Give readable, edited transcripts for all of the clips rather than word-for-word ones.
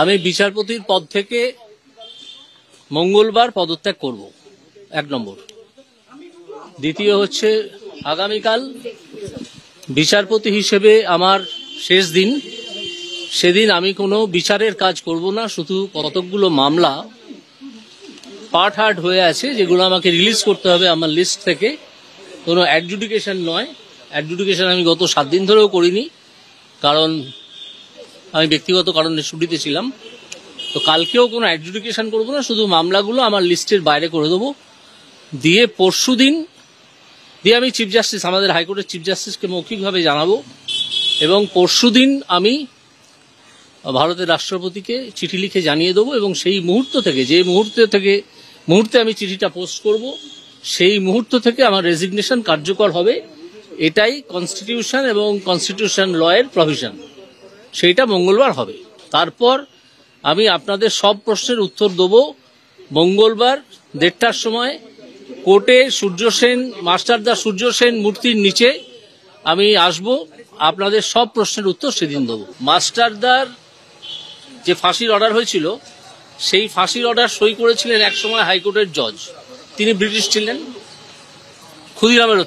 আমি বিচারপতির পদ থেকে মঙ্গলবার পদত্যাগ করব, 1 নম্বর। দ্বিতীয় হচ্ছে, আগামীকাল বিচারপতি হিসেবে আমার শেষ দিন। সেদিন আমি কোনো বিচারের কাজ করব না, শুধু কতকগুলো মামলা পার্ট হার্ট হয়ে আছে যেগুলো আমাকে রিলিজ করতে হবে আমার লিস্ট থেকে। কোনো অ্যাডজুডিকেশন নয়, অ্যাডজুডিকেশন আমি গত 7 দিন ধরেও করিনি, কারণ আমি ব্যক্তিগত কারণে ছুটিতে ছিলাম। তো কালকেও কোনো অ্যাডজুডিকেশন করবো না, শুধু মামলাগুলো আমার লিস্টের বাইরে করে দেবো। দিয়ে পরশু দিন আমি চিফ জাস্টিস, আমাদের হাইকোর্টের চিফ জাস্টিসকে মৌখিকভাবে জানাবো, এবং পরশু দিন আমি ভারতের রাষ্ট্রপতিকে চিঠি লিখে জানিয়ে দেবো। এবং সেই মুহূর্ত থেকে, যে মুহূর্তে আমি চিঠিটা পোস্ট করব, সেই মুহূর্ত থেকে আমার রেজিগনেশন কার্যকর হবে। এটাই কনস্টিটিউশন এবং কনস্টিটিউশন লয়ের প্রভিশন, সেইটা মঙ্গলবার হবে। তারপর আমি আপনাদের সব প্রশ্নের উত্তর দেবো মঙ্গলবার 1:30টার সময় কোর্টে মাস্টারদা সূর্য সেন মূর্তির নিচে আমি আসব। আপনাদের সব প্রশ্নের উত্তর সেদিন দেবো। মাস্টারদার যে ফাঁসির অর্ডার হয়েছিল, সেই ফাঁসির অর্ডার সই করেছিলেন একসময় হাইকোর্টের জজ, তিনি ব্রিটিশ ছিলেন, ক্ষুদিরামেরও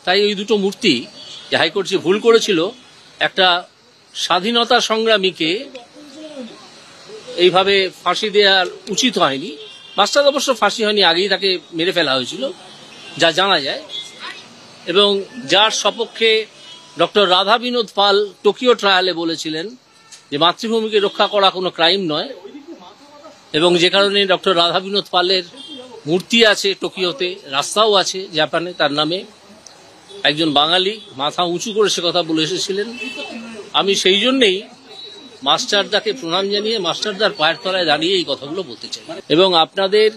তাই ওই দুটো মূর্তি যে হাইকোর্ট যে ভুল করেছিল, একটা স্বাধীনতা সংগ্রামীকে এইভাবে ফাঁসি দেওয়ার উচিত হয়নি। মাস্টার অবশ্য ফাঁসি হয়নি, আগেই তাকে মেরে ফেলা হয়েছিল যা জানা যায়, এবং যার সপক্ষে ডক্টর রাধা বিনোদ পাল টোকিও ট্রায়ালে বলেছিলেন যে মাতৃভূমিকে রক্ষা করা কোনো ক্রাইম নয়, এবং যে কারণে ডক্টর রাধা বিনোদ পালের মূর্তি আছে টোকিওতে, রাস্তাও আছে জাপানে তার নামে। একজন বাঙালি মাথা উঁচু করে সে কথা বলে এসেছিলেন। আমি সেই জন্যেই মাস্টারদাকে প্রণাম জানিয়ে মাস্টারদার পায়ের তলায় দাঁড়িয়ে এই কথাগুলো বলতে চাই। এবং আপনাদের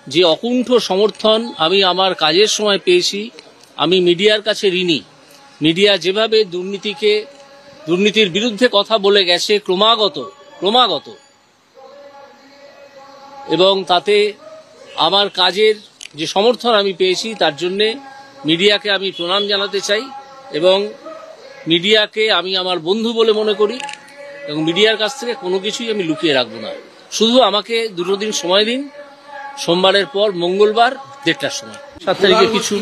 যে অকুণ্ঠ সমর্থন আমি আমার কাজের সময় পেয়েছি, আমি মিডিয়ার কাছে ঋণী। মিডিয়া যেভাবে দুর্নীতির বিরুদ্ধে কথা বলে গেছে ক্রমাগত, এবং তাতে আমার কাজের যে সমর্থন আমি পেয়েছি, তার জন্যে মিডিয়াকে আমি প্রণাম জানাতে চাই। এবং মিডিয়াকে আমি আমার বন্ধু বলে মনে করি, এবং মিডিয়ার কাছ থেকে কোনো কিছুই আমি লুকিয়ে রাখবো না। শুধু আমাকে 2 দিন সময় দিন, সোমবারের পর মঙ্গলবার 1:30টার সময়। 7 তারিখে কিছু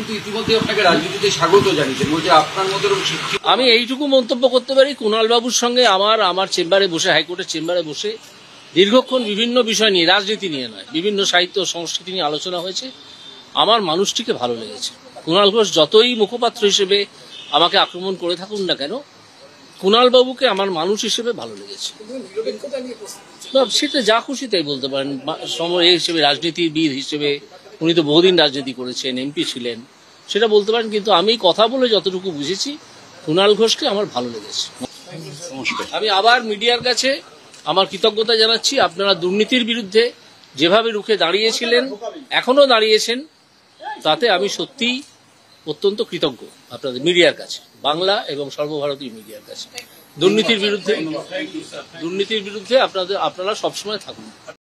আমি এইটুকু মন্তব্য করতে পারি, কুণাল বাবুর সঙ্গে আমার চেম্বারে বসে, হাইকোর্টের চেম্বারে বসে দীর্ঘক্ষণ বিভিন্ন বিষয় নিয়ে, রাজনীতি নিয়ে নয়, বিভিন্ন সাহিত্য সংস্কৃতি নিয়ে আলোচনা হয়েছে। আমার মানুষটিকে ভালো লেগেছে। কুণাল ঘোষ যতই মুখপাত্র হিসেবে আমাকে আক্রমণ করে থাকুন না কেন, কুণাল বাবুকে আমার মানুষ হিসেবে ভালো লেগেছে। সেটা যা খুশি তাই বলতে পারেন, সময় হিসেবে, রাজনীতিবিদ হিসেবে উনি তো বহুদিন রাজনীতি করেছেন, এমপি ছিলেন, সেটা বলতে পারেন। কিন্তু আমি কথা বলে যতটুকু বুঝেছি, কুণাল ঘোষকে আমার ভালো লেগেছে। আমি আবার মিডিয়ার কাছে আমার কৃতজ্ঞতা জানাচ্ছি। আপনারা দুর্নীতির বিরুদ্ধে যেভাবে রুখে দাঁড়িয়েছিলেন, এখনো দাঁড়িয়েছেন, তাতে আমি সত্যিই অত্যন্ত কৃতজ্ঞ আপনাদের মিডিয়ার কাছে, বাংলা এবং সর্বভারতীয় মিডিয়ার কাছে। দুর্নীতির বিরুদ্ধে আপনারা সবসময় থাকুন।